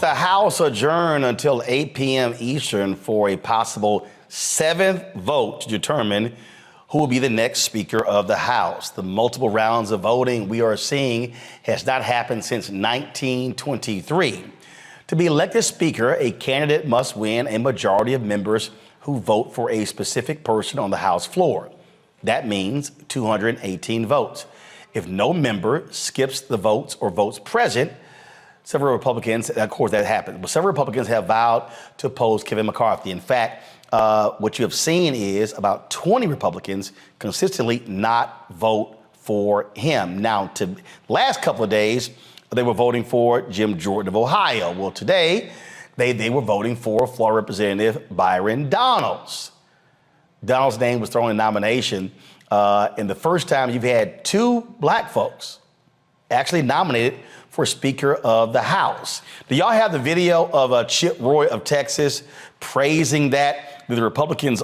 The House adjourned until 8 p.m. Eastern for a possible seventh vote to determine who will be the next Speaker of the House. The multiple rounds of voting we are seeing has not happened since 1923. To be elected Speaker, a candidate must win a majority of members who vote for a specific person on the House floor. That means 218 votes. If no member skips the votes or votes present, several Republicans, of course that happened, but several Republicans have vowed to oppose Kevin McCarthy. In fact, what you have seen is about 20 Republicans consistently not vote for him. Now, to last couple of days, they were voting for Jim Jordan of Ohio. Well, today, they were voting for Florida Representative Byron Donalds. Donald's name was thrown in nomination, and the first time you've had two black folks actually nominated for Speaker of the House. Do y'all have the video of Chip Roy of Texas praising that? The Republicans,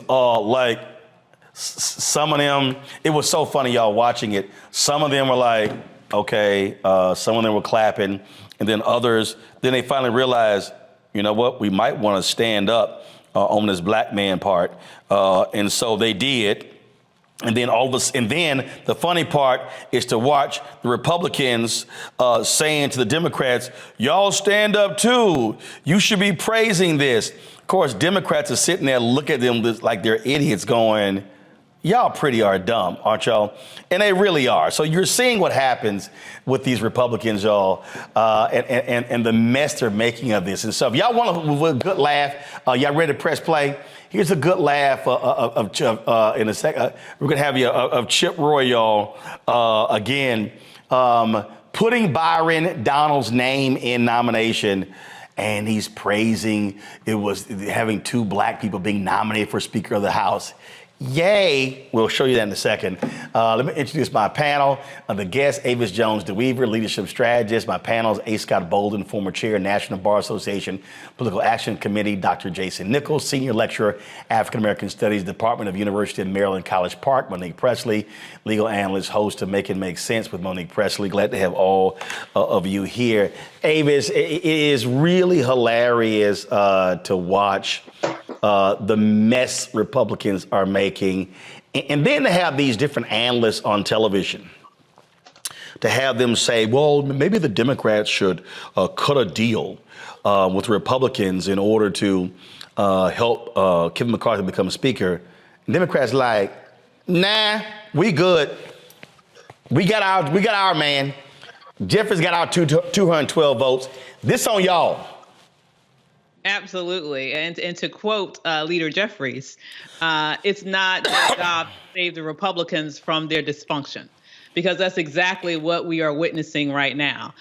some of them, it was so funny, y'all, watching it. Some of them were like, okay, some of them were clapping, and then others, then they finally realized, you know what, we might want to stand up on this black man part. And so they did. And then the funny part is to watch the Republicans saying to the Democrats, y'all stand up too. You should be praising this. Of course, Democrats are sitting there, look at them like they're idiots going, y'all pretty are dumb, aren't y'all? And they really are. So you're seeing what happens with these Republicans, y'all, and the mess they're making of this. And so if y'all want a good laugh, y'all ready to press play? Here's a good laugh in a second. We're going to have you of Chip Roy, y'all, again, putting Byron Donalds' name in nomination. And he's praising it was having two black people being nominated for Speaker of the House. Yay. We'll show you that in a second. Let me introduce my panel. The guest, Avis Jones DeWeaver, leadership strategist. My panel is A. Scott Bolden, former chair, National Bar Association Political Action Committee. Dr. Jason Nichols, senior lecturer, African American Studies, Department of University of Maryland, College Park. Monique Presley, legal analyst, host of Make It Make Sense with Monique Presley. Glad to have all of you here. Avis, it is really hilarious to watch the mess Republicans are making. And then to have these different analysts on television, to have them say, well, maybe the Democrats should cut a deal with Republicans in order to help Kevin McCarthy become Speaker. And Democrats like, nah, we good. We got our man. Jeffries got our 212 votes. This on y'all. Absolutely. And to quote Leader Jeffries, it's not their job to save the Republicans from their dysfunction, because that's exactly what we are witnessing right now.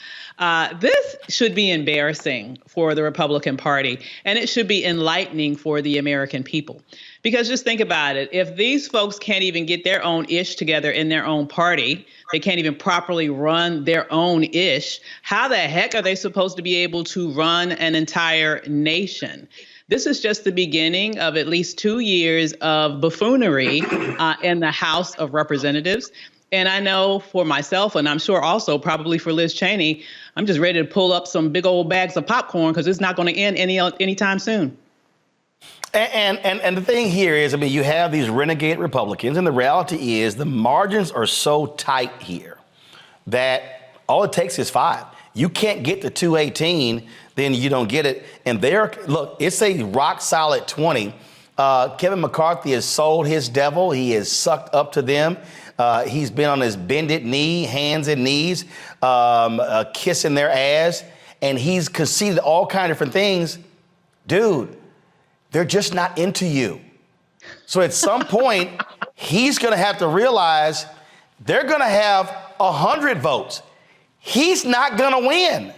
This should be embarrassing for the Republican Party, and it should be enlightening for the American people. Because just think about it. If these folks can't even get their own ish together in their own party, they can't even properly run their own ish, how the heck are they supposed to be able to run an entire nation? This is just the beginning of at least 2 years of buffoonery in the House of Representatives. And I know for myself, and I'm sure also probably for Liz Cheney, I'm just ready to pull up some big old bags of popcorn because it's not going to end anytime soon. And the thing here is, I mean, you have these renegade Republicans, and the reality is the margins are so tight here that all it takes is 5. You can't get to 218, then you don't get it. And look, it's a rock solid 20. Kevin McCarthy has sold his devil. He has sucked up to them. He's been on his bended knee, hands and knees, kissing their ass, and he's conceded all kinds of different things. Dude, they're just not into you. So at some point, he's going to have to realize they're going to have 100 votes. He's not going to win.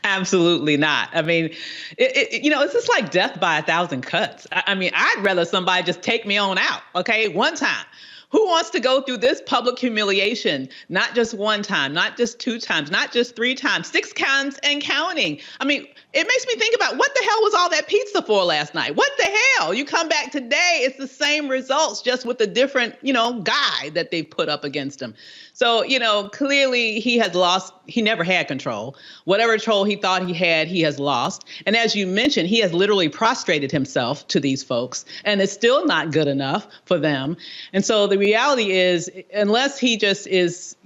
Absolutely not. I mean, it's just like death by 1,000 cuts. I mean, I'd rather somebody just take me on out, okay, one time. Who wants to go through this public humiliation, not just one time, not just 2 times, not just 3 times, 6 times and counting? I mean, it makes me think about what the hell was all that pizza for last night? What the hell? You come back today, it's the same results, just with a different, guy that they put up against him. So, clearly he has lost. He never had control. Whatever control he thought he has lost. And as you mentioned, he has literally prostrated himself to these folks, and it's still not good enough for them. And so the reality is, unless he just is,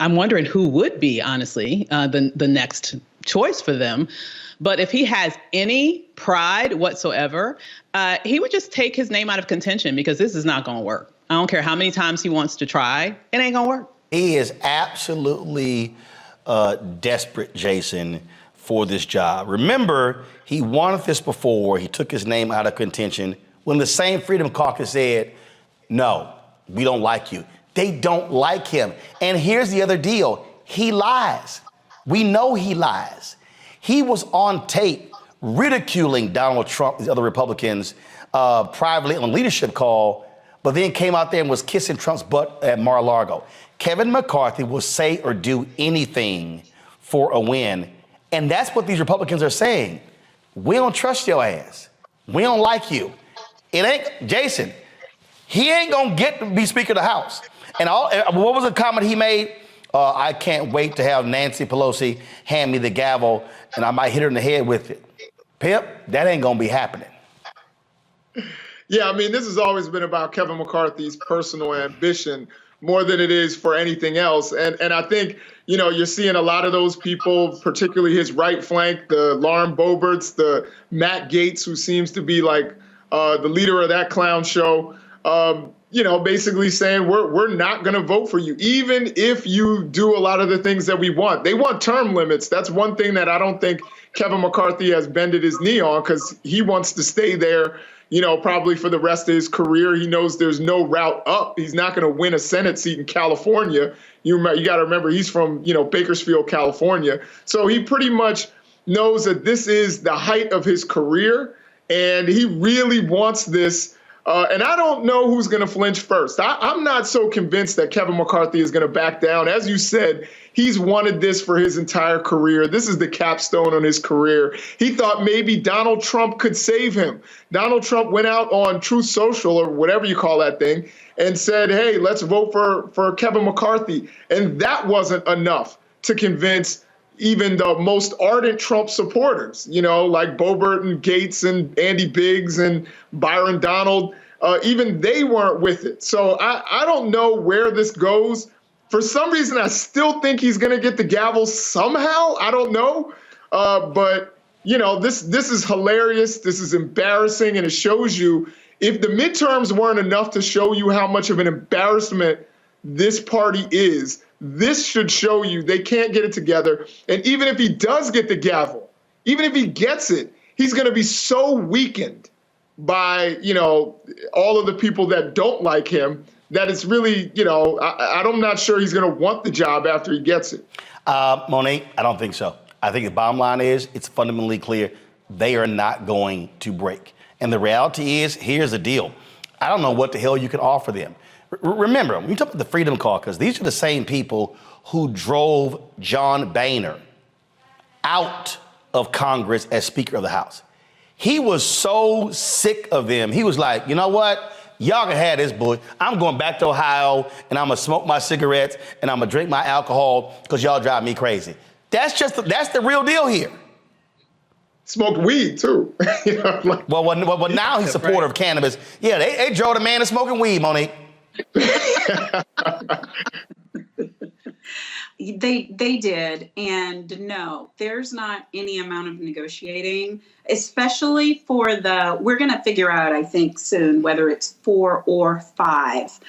I'm wondering who would be, honestly, the next choice for them. But if he has any pride whatsoever, he would just take his name out of contention, because this is not going to work. I don't care how many times he wants to try. It ain't going to work. He is absolutely desperate, Jason, for this job. Remember, he wanted this before. He took his name out of contention when the same Freedom Caucus said, no, we don't like you. They don't like him. And here's the other deal. He lies. We know he lies. He was on tape ridiculing Donald Trump, these other Republicans, privately on a leadership call, but then came out there and was kissing Trump's butt at Mar-a-Lago. Kevin McCarthy will say or do anything for a win. And that's what these Republicans are saying. We don't trust your ass. We don't like you. It ain't, Jason, he ain't gonna get to be Speaker of the House. And what was the comment he made? I can't wait to have Nancy Pelosi hand me the gavel and I might hit her in the head with it. Pip, that ain't gonna be happening. Yeah, I mean, this has always been about Kevin McCarthy's personal ambition more than it is for anything else. And I think, you're seeing a lot of those people, particularly his right flank, the Lauren Boeberts, the Matt Gaetz, who seems to be like the leader of that clown show, basically saying we're not going to vote for you, even if you do a lot of the things that we want. They want term limits. That's one thing that I don't think Kevin McCarthy has bended his knee on, because he wants to stay there, probably for the rest of his career. He knows there's no route up. He's not going to win a Senate seat in California. You got to remember, he's from, Bakersfield, California. So he pretty much knows that this is the height of his career, and he really wants this. And I don't know who's going to flinch first. I'm not so convinced that Kevin McCarthy is going to back down. As you said, he's wanted this for his entire career. This is the capstone on his career. He thought maybe Donald Trump could save him. Donald Trump went out on Truth Social, or whatever you call that thing, and said, hey, let's vote for Kevin McCarthy. And that wasn't enough to convince even the most ardent Trump supporters, like Boebert and Gaetz and Andy Biggs and Byron Donald. Even they weren't with it. So I don't know where this goes. For some reason, I still think he's going to get the gavel somehow. I don't know. But, this is hilarious. This is embarrassing. And it shows you, if the midterms weren't enough to show you how much of an embarrassment this party is, this should show you they can't get it together. And even if he does get the gavel, even if he gets it, he's going to be so weakened by, all of the people that don't like him, that it's really, I'm not sure he's going to want the job after he gets it. Monique, I don't think so. I think the bottom line is, it's fundamentally clear they are not going to break. And the reality is, here's the deal. I don't know what the hell you can offer them. Remember, when you talk about the Freedom Caucus, these are the same people who drove John Boehner out of Congress as Speaker of the House. He was so sick of them. He was like, you know what? Y'all can have this bull. I'm going back to Ohio, and I'm going to smoke my cigarettes, and I'm going to drink my alcohol because y'all drive me crazy. That's the real deal here. Smoked weed, too. Well, now he's supporter of cannabis. Yeah, they drove the man to smoking weed, Monique. They did. And no, there's not any amount of negotiating, especially for we're going to figure out, I think, soon, whether it's 4 or 5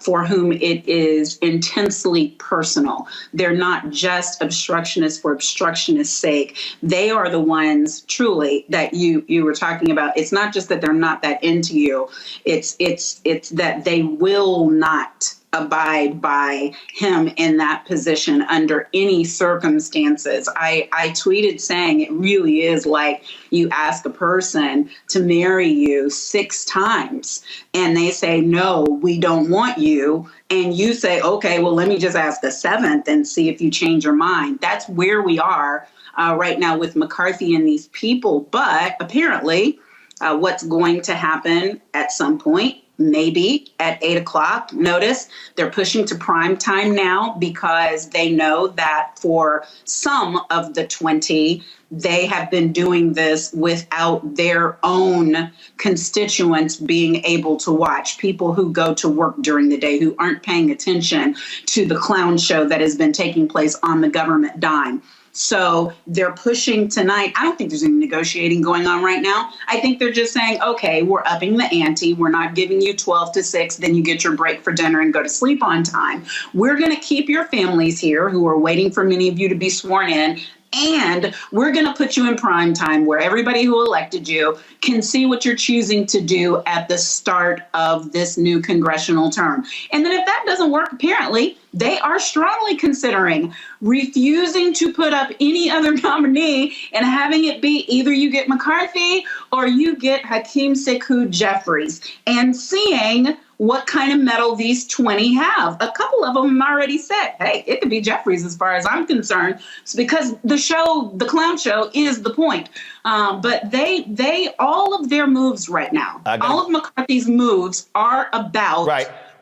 for whom it is intensely personal. They're not just obstructionists for obstructionist's sake. They are the ones truly that you were talking about. It's not just that they're not that into you. It's that they will not abide by him in that position under any circumstances. I tweeted saying it really is like you ask a person to marry you 6 times and they say, no, we don't want you. And you say, okay, well, let me just ask the 7th and see if you change your mind. That's where we are right now with McCarthy and these people. But apparently what's going to happen at some point, maybe at 8 o'clock. Notice they're pushing to prime time now because they know that for some of the 20, they have been doing this without their own constituents being able to watch. People who go to work during the day, who aren't paying attention to the clown show that has been taking place on the government dime. So they're pushing tonight. I don't think there's any negotiating going on right now. I think they're just saying, okay, we're upping the ante. We're not giving you 12 to 6. Then you get your break for dinner and go to sleep on time. We're going to keep your families here who are waiting for many of you to be sworn in. And we're going to put you in prime time where everybody who elected you can see what you're choosing to do at the start of this new congressional term. And then if that doesn't work, apparently, they are strongly considering refusing to put up any other nominee and having it be either you get McCarthy or you get Hakeem Sekou Jeffries, and seeing what kind of mettle these 20 have. A couple of them already said, hey, it could be Jeffries as far as I'm concerned. It's because the clown show is the point. But they all of their moves right now, all of McCarthy's moves are about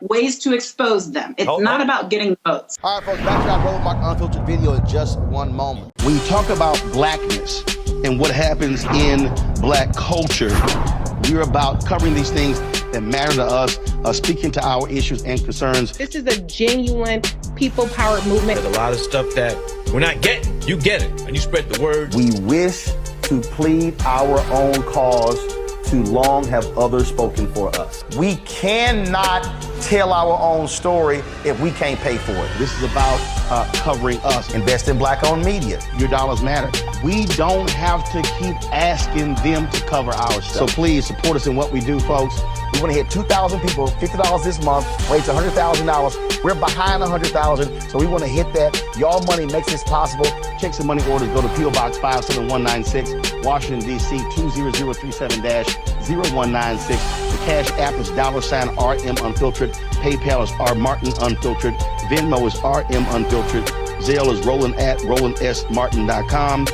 ways to expose them. It's not about getting votes. All right, folks, back to our Roland Mark Unfiltered video in just one moment. When you talk about blackness and what happens in black culture, we're about covering these things that matter to us, speaking to our issues and concerns. This is a genuine people-powered movement. There's a lot of stuff that we're not getting. You get it, and you spread the word. We wish to plead our own cause. Too long have others spoken for us. We cannot tell our own story if we can't pay for it. This is about covering us. Invest in black-owned media. Your dollars matter. We don't have to keep asking them to cover our stuff. So please support us in what we do, folks. We want to hit 2,000 people, $50 this month, raise $100,000. We're behind 100,000, so we want to hit that. Y'all money makes this possible. Checks and money orders go to P.O. Box 57196, Washington, D.C. 20037-0196. The Cash App is $RM Unfiltered. PayPal is R Martin Unfiltered. Venmo is RM Unfiltered. Zelle is Roland at RolandSMartin.com.